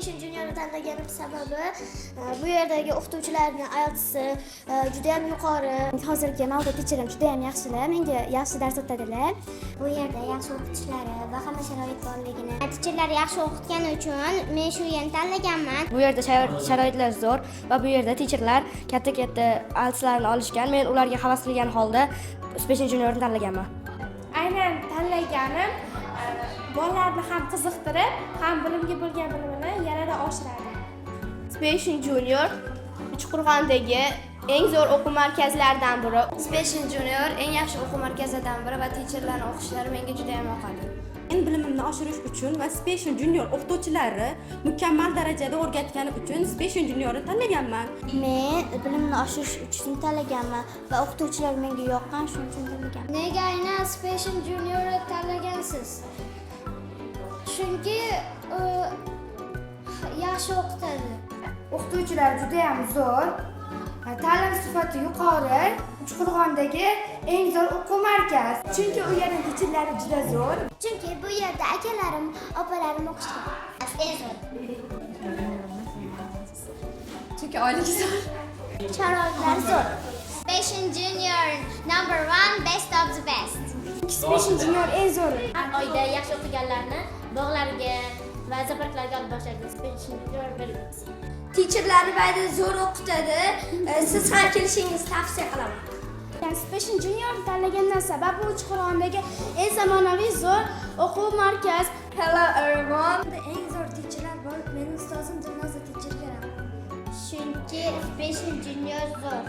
Special Junior'ni tanlaganim sababi bu yerdagi o'qituvchilarning IELTS'i juda ham yuqori. Hozirgi mavda teacherim juda ham yaxshilar, menga yaxshi dars o'tadilar. Bu yerda yaxshi o'qituvchilari va hamma sharoit borligini. Teacherlar yaxshi o'qitgani uchun men shu yerni tanlaganman. Bu yerda sharoitlar zo'r va bu yerda teacherlar katta IELTS'larni olishgan. Men ularga havas qilgan holda Special Junior'ni tanlaganman. Aynan tanlaganim bolalarni ham qiziqtirib, ham bilimga bo'lgan bilimini yanada oshiradi. Special Junior Uchqo'rg'ondagi eng zo'r o'quv markazlaridan biri. Special Junior eng yaxshi o'quv markazidan biri va teacherlarning o'qishlari menga juda ham yoqadi. Men bilimimni oshirish uchun va Special Junior o'qituvchilari mukammal darajada o'rgatgani uchun Special Juniorni tanlaganman. Men bilimni oshirish uchun tanlaganman va o'qituvchilar menga yoqqan, shuning uchun tanlaganman. Nega aynan Special Juniorni tanlagansiz? Chunki yaxshi o'qitadi. O'qituvchilar juda ham zo'r, ta'lim sifati yuqori, Uchqo'rg'ondagi eng zo'r o'quv markaz. Chunki u yerning teacherlari juda zo'r. Chunki bu yerda akalarim, opalarim o'qishadi. Eng zo'r. Chunki oyligi zo'r. Sharoitlar zo'r. Special Junior number 1 best of the best. Special Junior eng zo'r. Har oyda yaxshi o'qiganlarni bog'larga va zaparklarga olib boshlaydi. Special Junior bilamiz. Teacherlarni bayda zo'r o'qitadi. Siz ham kelishingizni tavsiya qilaman. Special Junior tanlagandan sababi Uchqo'rg'ondagi eng zamonaviy zo'r o'quv markaz. Hello everyone. Eng zo'r teacherlar bor. Mening ustozim Dilnoza teacherga rahmat. Chunki Special Junior zo'r.